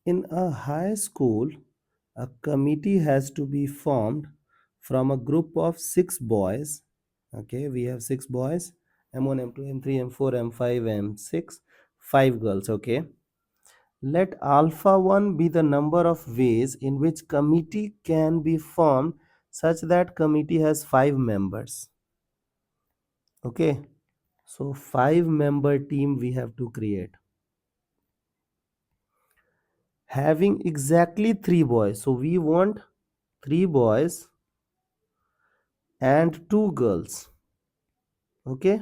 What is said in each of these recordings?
In a high school, a committee has to be formed from a group of 6 boys. Okay, we have 6 boys, M1, M2, M3, M4, M5, M6, 5 girls. Okay, let alpha 1 be the number of ways in which committee can be formed such that committee has 5 members. Okay, so 5-member team we have to create. Having exactly 3 boys. So we want 3 boys and 2 girls. Okay.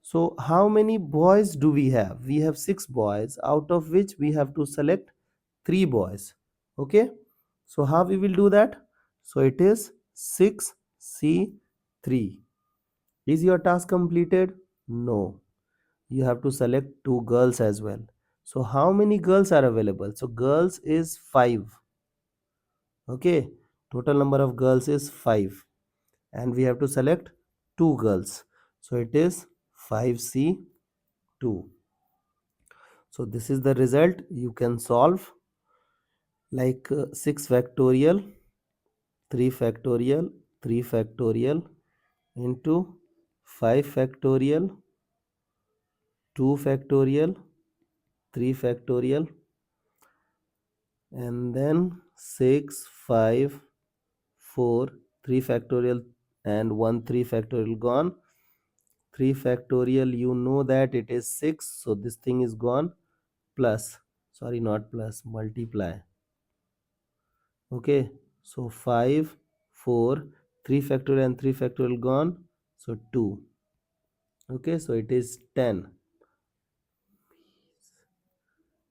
So how many boys do we have? We have 6 boys, out of which we have to select 3 boys. Okay. So how we will do that? So it is 6C3. Is your task completed? No. You have to select 2 girls as well. So how many girls are available? So girls is 5. Okay, total number of girls is 5 and we have to select 2 girls. So it is 5C2. So this is the result. You can solve like 6 factorial, 3 factorial, 3 factorial into 5 factorial, 2 factorial, 3 factorial, and then 6, 5, 4, 3 factorial and 1 3 factorial gone. 3 factorial, you know that it is 6, so this thing is gone. Plus, sorry, not plus, multiply. Okay, so 5, 4, 3 factorial and 3 factorial gone, so 2. Okay, so it is 10.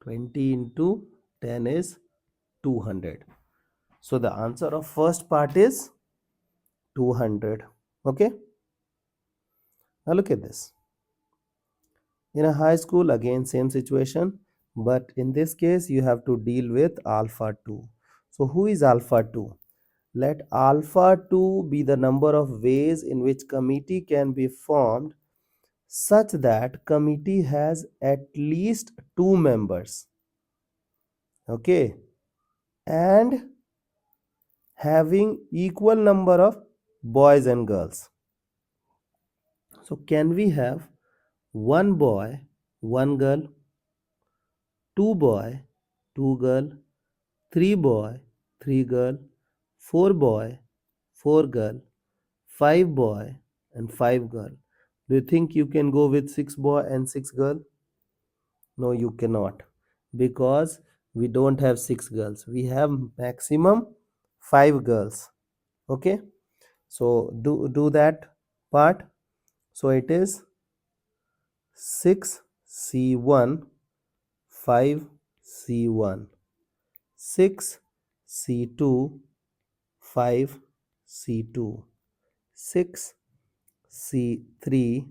20 into 10 is 200. So the answer of first part is 200. Okay, now look at this. In a high school, again same situation, but in this case you have to deal with alpha 2. So who is alpha 2? Let alpha 2 be the number of ways in which committee can be formed such that committee has at least 2 members. Okay, and having equal number of boys and girls. So can we have 1 boy, 1 girl, 2 boy, 2 girl, 3 boy, 3 girl, 4 boy, 4 girl, 5 boy and 5 girl. Do you think you can go with 6 boy and 6 girl? No, you cannot, because we don't have 6 girls. We have maximum 5 girls. Okay, so do that part. So it is 6C1, 5C1, 6C2, 5C2, 6C3,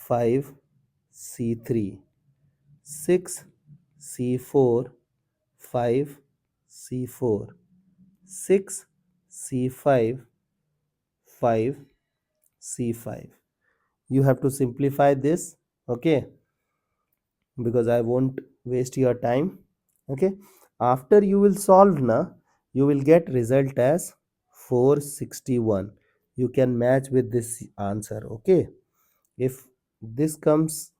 5C3, 6C4, 5C4, 6C5, 5C5. You have to simplify this, okay, because I won't waste your time. Okay, after you will solve now, you will get result as 461. You can match with this answer. Okay, if this comes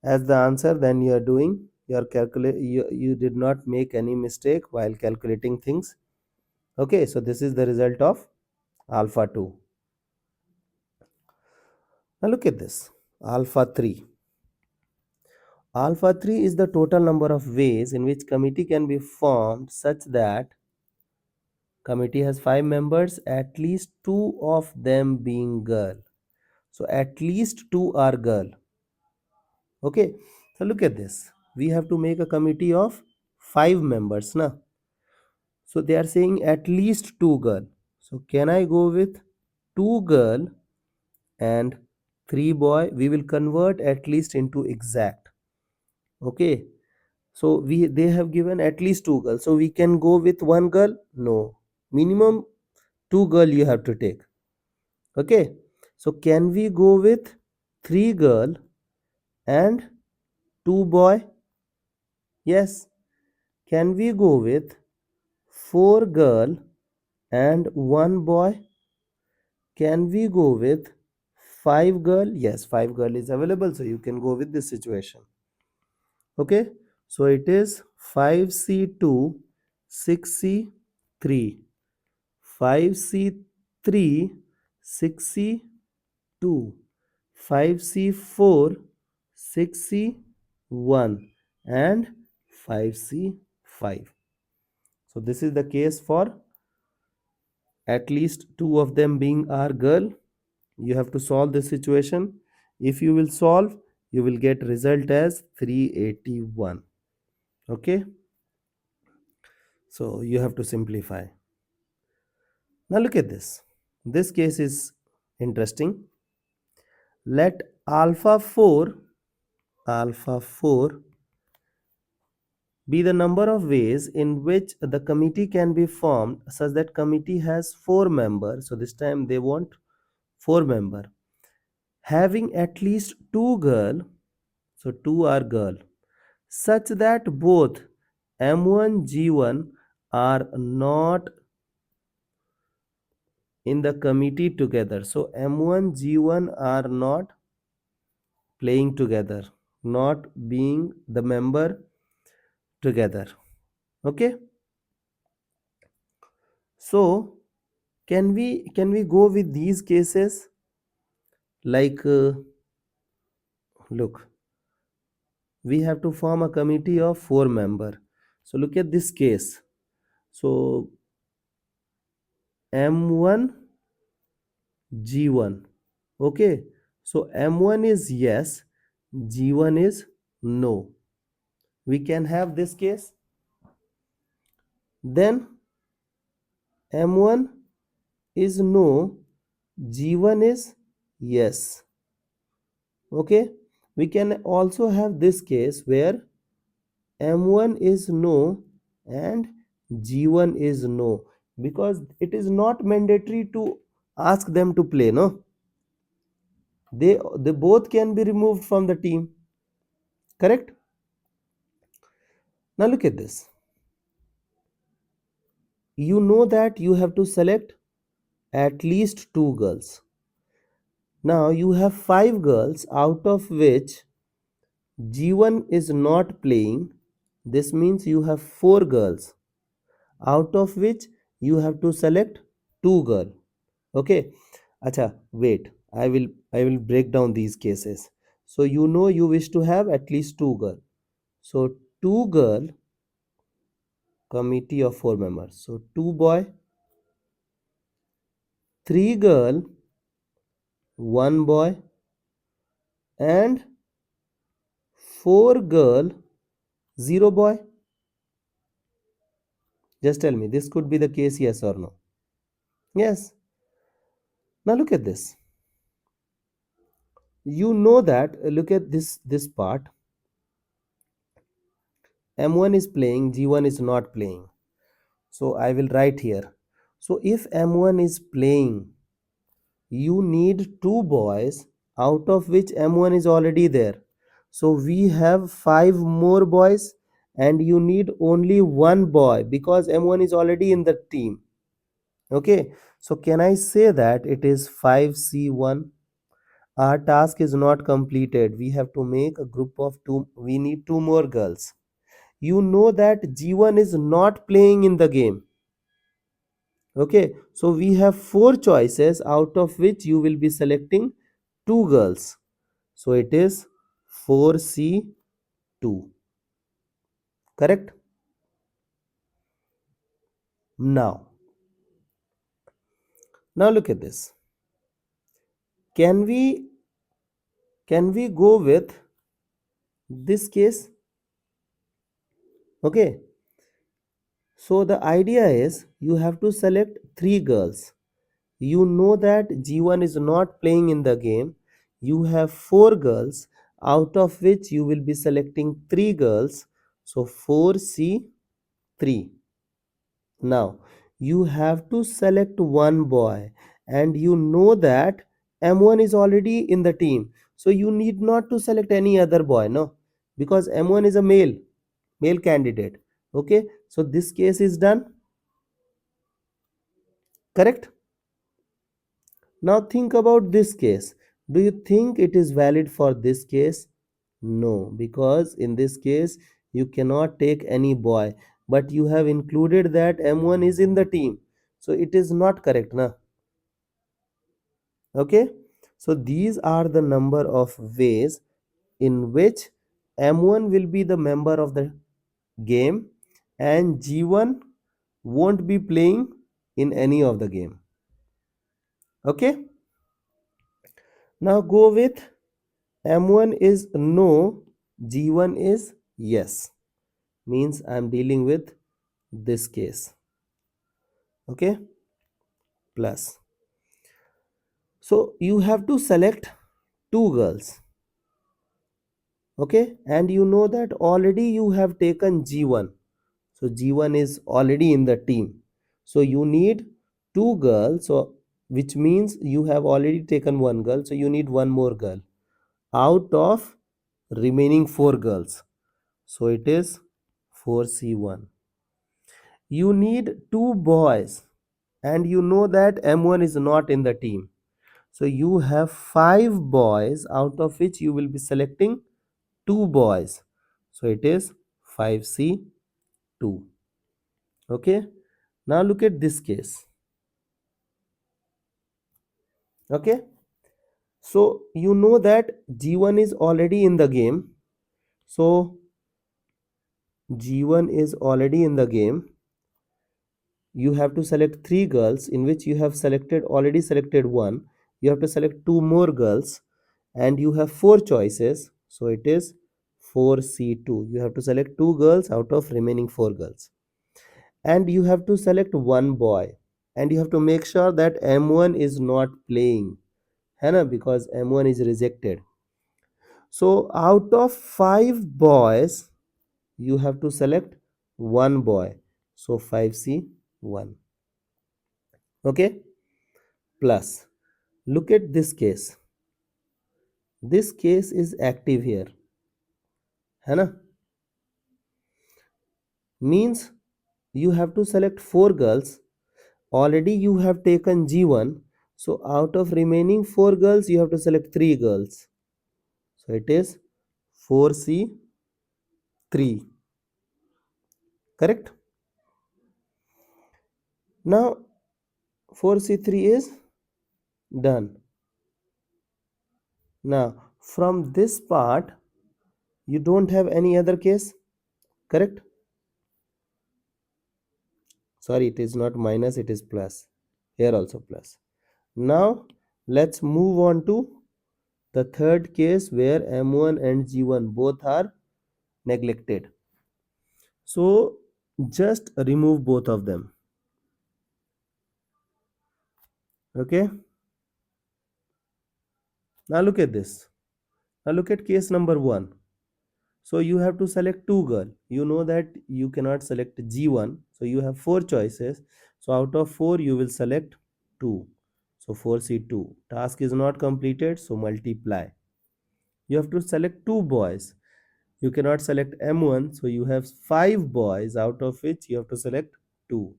as the answer, then you are doing your you did not make any mistake while calculating things. Okay, so this is the result of alpha 2. Now look at this, alpha 3. Alpha 3 is the total number of ways in which committee can be formed such that committee has 5 members, at least 2 of them being girl. So at least 2 are girl. Okay, so look at this. We have to make a committee of 5 members now. So they are saying at least 2 girl. So can I go with 2 girl and 3 boy? We will convert at least into exact. Okay, so they have given at least 2 girls, so we can go with 1 girl? No, minimum 2 girl you have to take. Okay, so can we go with 3 girl and 2 boy? Yes, Can we go with 4 girl and 1 boy? Can we go with 5 girl? Yes, 5 girl is available, so you can go with this situation. Okay, so it is 5C2, 6C3, 5C3, 6C2, 5C4, 6C1, and 5C5. So this is the case for at least 2 of them being our girl. You have to solve this situation. If you will solve, you will get result as 381. Okay, so you have to simplify. Now look at this case is interesting. Let alpha 4 be the number of ways in which the committee can be formed such that committee has 4 members. So this time they want 4 member having at least 2 girl, so 2 are girl, such that both M1 G1 are not in the committee together. So M1 G1 are not playing together, not being the member together. Okay, so can we go with these cases like look, we have to form a committee of 4 member. So look at this case. So M1 G1. Okay, so M1 is yes, G1 is no. We can have this case. Then M1 is no, G1 is yes. Okay, we can also have this case where M1 is no and G1 is no, because it is not mandatory to ask them to play, no. They both can be removed from the team, correct? Now look at this. You know that you have to select at least 2 girls. Now you have 5 girls out of which G1 is not playing. This means you have 4 girls out of which you have to select 2 girl. Okay, acha, wait, I will break down these cases. So you know you wish to have at least 2 girl. So 2 girl, committee of 4 members. So 2 boy, 3 girl, 1 boy, and 4 girl, 0 boy. Just tell me, this could be the case, yes or no? Yes. Now look at this. You know that, look at this part. M1 is playing, G1 is not playing. So I will write here. So if M1 is playing, you need 2 boys out of which M1 is already there. So we have 5 more boys and you need only 1 boy because M1 is already in the team. Okay, so can I say that it is 5C1? Our task is not completed. We have to make a group of 2. We need 2 more girls. You know that G1 is not playing in the game. Okay, so we have 4 choices out of which you will be selecting 2 girls. So it is 4C2. Correct? Now look at this. Can we go with this case? Okay, so the idea is you have to select 3 girls. You know that G1 is not playing in the game. You have 4 girls out of which you will be selecting 3 girls. So 4C3. Now you have to select 1 boy and you know that M1 is already in the team. So you need not to select any other boy, no, because M1 is a male candidate. Okay, so this case is done. Correct. Now think about this case. Do you think it is valid for this case? No, because in this case you cannot take any boy, but you have included that M1 is in the team. So it is not correct, na? Okay. So these are the number of ways in which M1 will be the member of the game and G1 won't be playing in any of the game. Okay. Now go with M1 is no, G1 is yes. Means I am dealing with this case. Okay. Plus. So you have to select two girls. Okay. And you know that already you have taken G1. So G1 is already in the team. So you need two girls. So which means you have already taken one girl. So you need one more girl out of remaining four girls. So it is 4C1. You need two boys and you know that M1 is not in the team. So you have five boys out of which you will be selecting two boys. So it is 5C2. Okay. Now look at this case. Okay. So you know that G1 is already in the game. So G1 is already in the game. You have to select three girls in which you have already selected one. You have to select two more girls and you have four choices. So it is 4C2. You have to select two girls out of remaining four girls. And you have to select one boy. And you have to make sure that M1 is not playing. है ना? Because M1 is rejected. So out of five boys, you have to select one boy. So 5C1. Okay. Plus, look at this case. This case is active here. है ना? Means you have to select four girls. Already you have taken G1. So out of remaining four girls, you have to select three girls. So it is 4C3. Correct? Now 4C3 is done. Now from this part, you don't have any other case. Correct? Sorry, it is not minus, it is plus. Here also plus. Now let's move on to the third case where M1 and G1 both are neglected. So just remove both of them. Okay. Now look at this. Now look at case number 1. So you have to select two girl. You know that you cannot select G1. So you have four choices. So out of four you will select 2. So 4C2. Task is not completed. So multiply. You have to select two boys. You cannot select M1. So you have five boys out of which you have to select 2.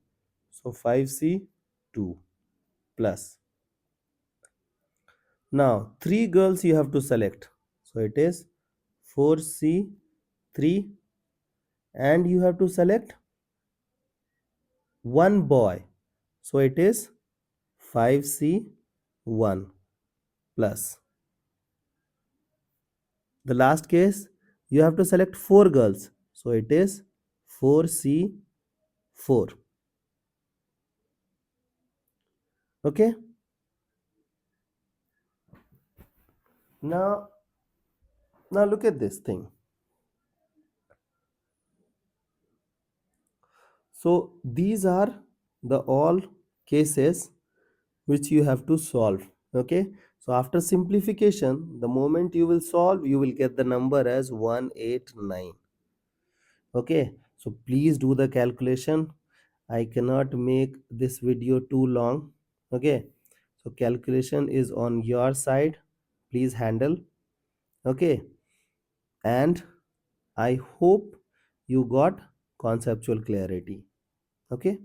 So 5C2 plus. Now three girls you have to select. So it is 4C3 and you have to select one boy. So it is 5C1 plus. The last case you have to select four girls. So it is 4C4. Okay. Now look at this thing. So these are the all cases which you have to solve. Okay. So after simplification, the moment you will solve, you will get the number as 189. Okay. So please do the calculation. I cannot make this video too long. Okay. So calculation is on your side. Please handle. Okay. And I hope you got conceptual clarity. Okay.